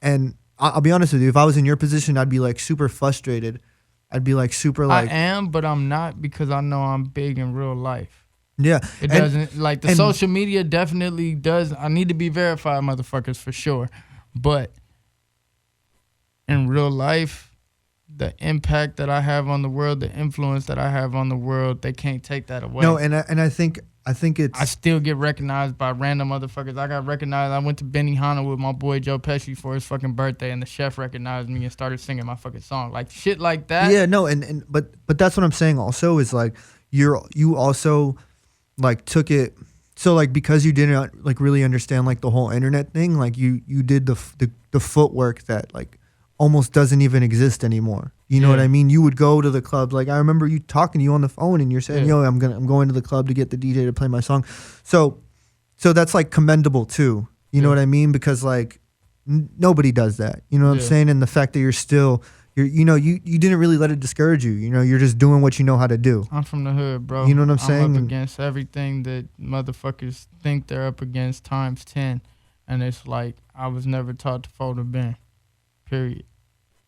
And I'll be honest with you, if I was in your position, I'd be like super frustrated. I'd be like super like. I am, but I'm not because I know I'm big in real life. Yeah. It doesn't, like the social media definitely does. I need to be verified, motherfuckers, for sure. But in real life, the impact that I have on the world, the influence that I have on the world, they can't take that away. No, and I think it's. I still get recognized by random motherfuckers. I got recognized. I went to Benihana with my boy Joe Pesci for his fucking birthday, and the chef recognized me and started singing my fucking song. Like shit like that. Yeah, no, but that's what I'm saying. Also, is like you also like took it. So like because you didn't like really understand like the whole internet thing, like you did the footwork that like almost doesn't even exist anymore. You know what I mean? You would go to the club. Like I remember you talking to you on the phone and you're saying, "Yo, I'm going to the club to get the DJ to play my song." So that's like commendable too. You know what I mean? Because like nobody does that. You know what I'm saying? And the fact that you didn't really let it discourage you. You know, you're just doing what you know how to do. I'm from the hood, bro. You know what I'm saying? I'm up against everything that motherfuckers think they're up against times 10. And it's like I was never taught to fold a bin. Period.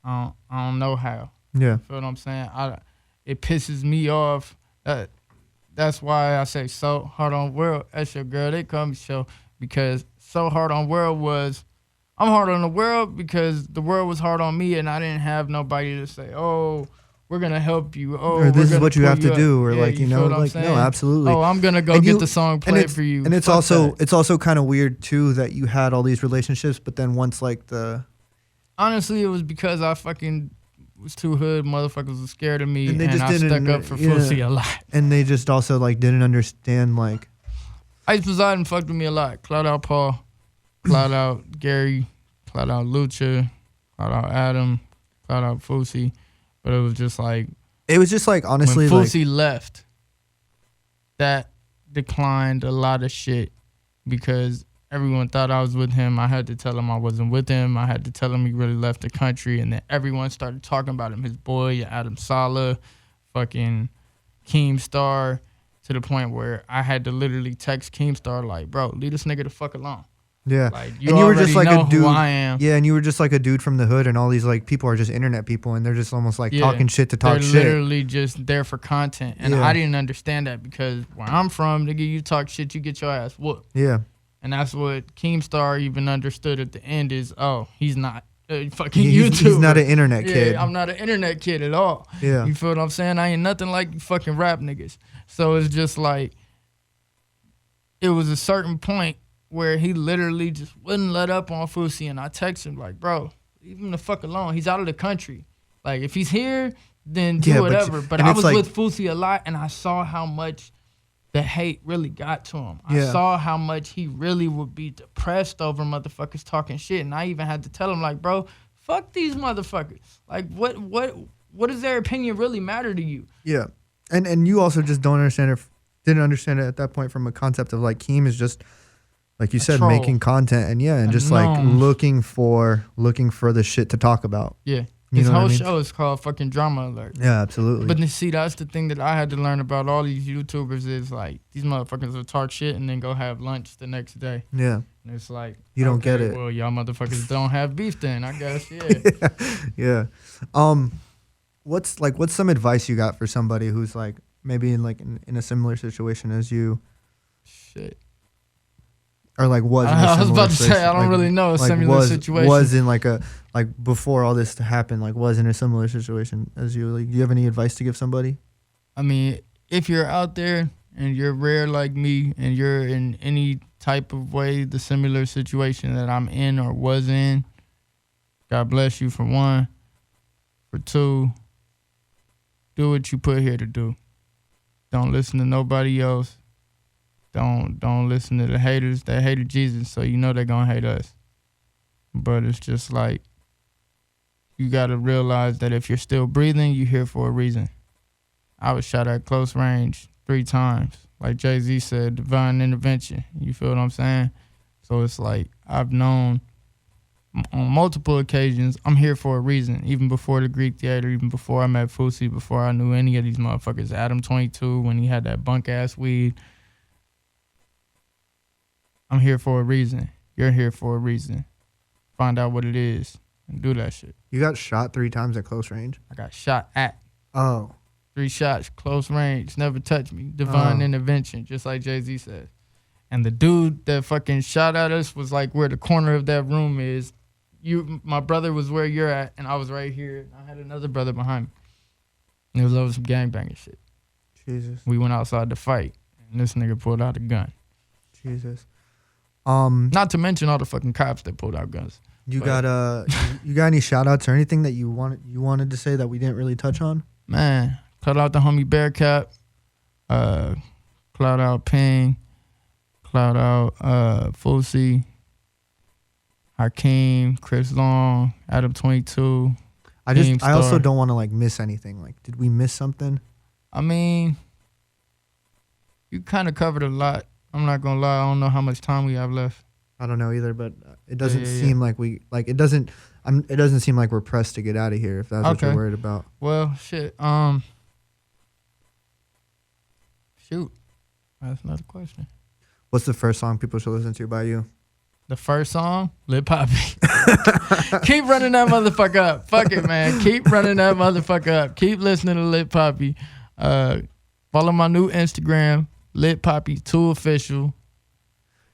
I don't know how. Yeah. You feel what I'm saying? It pisses me off. That's why I say So Hard on World. That's your girl. They call me So because So Hard on World was, I'm hard on the world because the world was hard on me and I didn't have nobody to say, oh, we're going to help you. Oh, or this is what you have to do. Or like, you know, like, no, absolutely. Oh, I'm going to go get the song played for you. And it's also kind of weird too that you had all these relationships, but then once like honestly, it was because I fucking was too hood. Motherfuckers were scared of me, and I stuck up for Fousey a lot. And they just also like didn't understand like. Ice Poseidon fucked with me a lot. Cloud out Paul, cloud out Gary, cloud out Lucha, cloud out Adam, cloud out Fousey. But it was just like. It was just like honestly when Fousey left, that declined a lot of shit because everyone thought I was with him. I had to tell him I wasn't with him. I had to tell him he really left the country. And then everyone started talking about him. His boy, Adam Saleh, fucking Keemstar, to the point where I had to literally text Keemstar like, bro, leave this nigga the fuck alone. Yeah. Like, you were just like a dude. Who I am. Yeah, and you were just like a dude from the hood, and all these like people are just internet people, and they're just almost like talking shit to talk shit. They're literally just there for content. And I didn't understand that because where I'm from, nigga, you talk shit, you get your ass whooped. Yeah. And that's what Keemstar even understood at the end is, oh, he's not a fucking He's YouTuber. not an internet kid. Yeah, I'm not an internet kid at all. Yeah. You feel what I'm saying? I ain't nothing like you fucking rap niggas. So it's just like, it was a certain point where he literally just wouldn't let up on Fousey, and I text him like, bro, leave him the fuck alone. He's out of the country. Like, if he's here, then do whatever. But I was like, with Fousey a lot, and I saw how much the hate really got to him. I saw how much he really would be depressed over motherfuckers talking shit, and I even had to tell him like, bro, fuck these motherfuckers. Like, what does their opinion really matter to you? Yeah, and you also just don't understand it. Didn't understand it at that point from a concept of like Keem is just, like you said, troll. making content and just like looking for the shit to talk about. Yeah. You His know what whole I mean? show is called fucking Drama Alert. Yeah, absolutely. But see, that's the thing that I had to learn about all these YouTubers is like, these motherfuckers will talk shit and then go have lunch the next day. Yeah. And it's like, you don't get it. Well, y'all motherfuckers don't have beef then, I guess. Yeah. Yeah. What's some advice you got for somebody who's like maybe in a similar situation as you? Shit. Or like was in a I was about to situation, say I don't really know a similar situation. Was in like before all this to happen, like was in a similar situation as you. Like, do you have any advice to give somebody? I mean, if you're out there and you're rare like me and you're in any type of way the similar situation that I'm in or was in, God bless you for one. For two, do what you put here to do. Don't listen to nobody else. Don't listen to the haters. They hated Jesus, so you know they're gonna hate us. But it's just like, you gotta realize that if you're still breathing, you're here for a reason. I was shot at close range 3 times. Like Jay-Z said, divine intervention. You feel what I'm saying? So it's like, I've known on multiple occasions, I'm here for a reason. Even before the Greek Theater, even before I met Fousey, before I knew any of these motherfuckers. Adam 22, when he had that bunk ass weed. I'm here for a reason. You're here for a reason. Find out what it is and do that shit. You got shot 3 times at close range? I got shot at. Oh. 3 shots, close range, never touched me. Divine intervention, just like Jay-Z said. And the dude that fucking shot at us was like where the corner of that room is. My brother was where you're at, and I was right here. I had another brother behind me. And it was over some gangbanging shit. Jesus. We went outside to fight, and this nigga pulled out a gun. Jesus. Not to mention all the fucking cops that pulled out guns. You got any shout outs or anything that you wanted to say that we didn't really touch on? Man, shout out the homie Bearcat, cloud out Ping, cloud out Fousey, Hakeem, Chris Long, Adam 22. I also don't want to like miss anything. Like, did we miss something? I mean, you kind of covered a lot. I'm not gonna lie. I don't know how much time we have left. I don't know either, but it doesn't seem like we like. It doesn't seem like we're pressed to get out of here. If that's what you're worried about. Well, shit. Shoot. That's another question. What's the first song people should listen to by you? The first song, Lil Papi. Keep running that motherfucker up. Fuck it, man. Keep running that motherfucker up. Keep listening to Lil Papi. Follow my new Instagram, Lil Papi 2 official.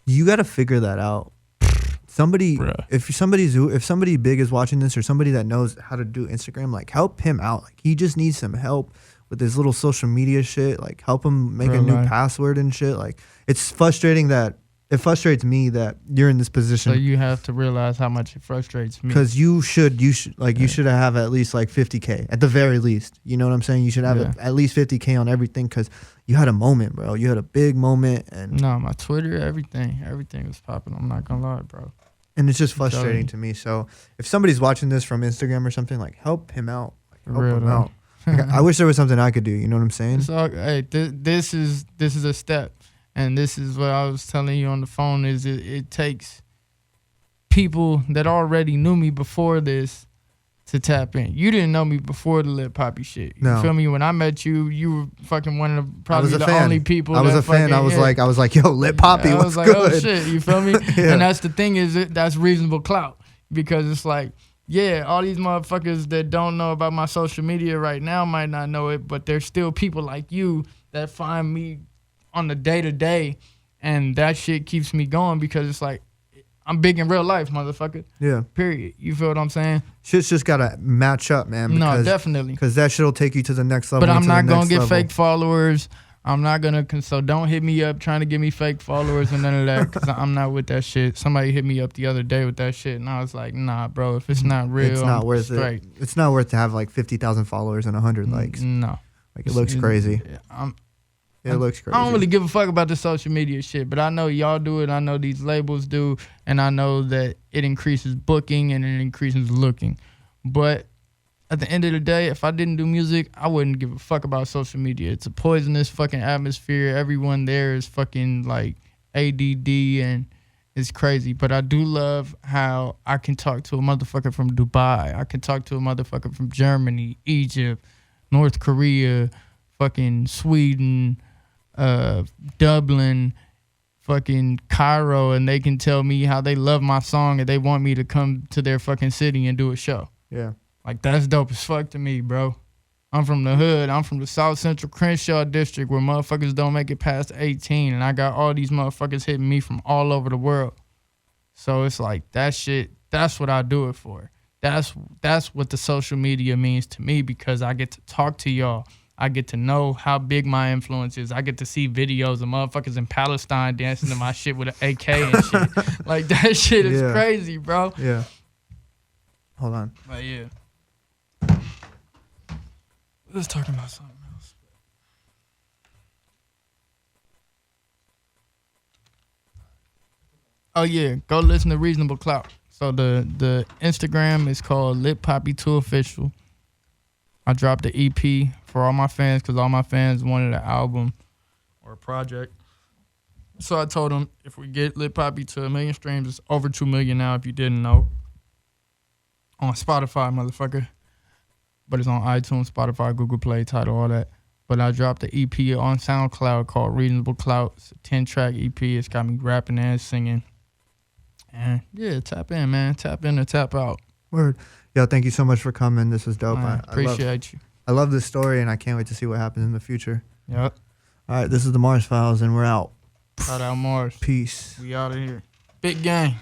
You got to figure that out. If somebody big is watching this or somebody that knows how to do Instagram, like help him out. Like he just needs some help with his little social media shit. Like help him make a new password and shit. Like it frustrates me that you're in this position. So you have to realize how much it frustrates me. Because you should have at least like 50K at the very least. You know what I'm saying? You should have at least 50K on everything because you had a moment, bro. You had a big moment. And no, my Twitter, everything was popping. I'm not gonna lie, bro. And it's just frustrating to me. So if somebody's watching this from Instagram or something, like help him out. Like, help him out. Like, I wish there was something I could do. You know what I'm saying? Hey, this is a step. And this is what I was telling you on the phone is it takes people that already knew me before this to tap in. You didn't know me before the Lil Papi shit. You feel me? When I met you, you were fucking one of the only people. I was a fan. I was like, yo, Lil Papi, what's good? Oh shit, you feel me? And that's the thing is that's reasonable clout because it's like, yeah, all these motherfuckers that don't know about my social media right now might not know it, but there's still people like you that find me on the day-to-day, and that shit keeps me going because it's like I'm big in real life, motherfucker. Yeah. Period. You feel what I'm saying? Shit's just gotta match up, man. No, definitely. Because that shit'll take you to the next level. But I'm not gonna get fake followers. I'm not gonna. So don't hit me up trying to give me fake followers and none of that. Because I'm not with that shit. Somebody hit me up the other day with that shit, and I was like, nah, bro. If it's not real, it's not worth straight. it. It's not worth to have like 50,000 followers and 100 likes. No. Like it looks crazy. It looks crazy. I don't really give a fuck about the social media shit, but I know y'all do it. I know these labels do, and I know that it increases booking and it increases looking. But at the end of the day, if I didn't do music, I wouldn't give a fuck about social media. It's a poisonous fucking atmosphere. Everyone there is fucking like ADD and it's crazy. But I do love how I can talk to a motherfucker from Dubai. I can talk to a motherfucker from Germany, Egypt, North Korea, fucking Sweden, Dublin, fucking Cairo, and they can tell me how they love my song and they want me to come to their fucking city and do a show. Yeah. Like, that's dope as fuck to me, bro. I'm from the hood. I'm from the South Central Crenshaw district where motherfuckers don't make it past 18, and I got all these motherfuckers hitting me from all over the world. So it's like, that shit, that's what I do it for. That's what the social media means to me, because I get to talk to y'all. I get to know how big my influence is. I get to see videos of motherfuckers in Palestine dancing to my shit with an AK and shit. Like, that shit is crazy, bro. Yeah. Hold on. But yeah. Let's talk about something else. Oh yeah, go listen to Reasonable Clout. So the Instagram is called Lit Papi 2 Official. I dropped the EP for all my fans because all my fans wanted an album or a project. So I told them if we get Lit Papi to 1 million streams, it's over 2 million now if you didn't know. On Spotify, motherfucker. But it's on iTunes, Spotify, Google Play, Tidal, all that. But I dropped the EP on SoundCloud called Reasonable Clout. It's a 10-track EP. It's got me rapping and singing. And yeah, tap in, man. Tap in or tap out. Word. Yo, thank you so much for coming. This was dope. I appreciate you. I love this story, and I can't wait to see what happens in the future. Yep. All right, this is the Mars Files, and we're out. Shout out Mars. Peace. We out of here. Big gang.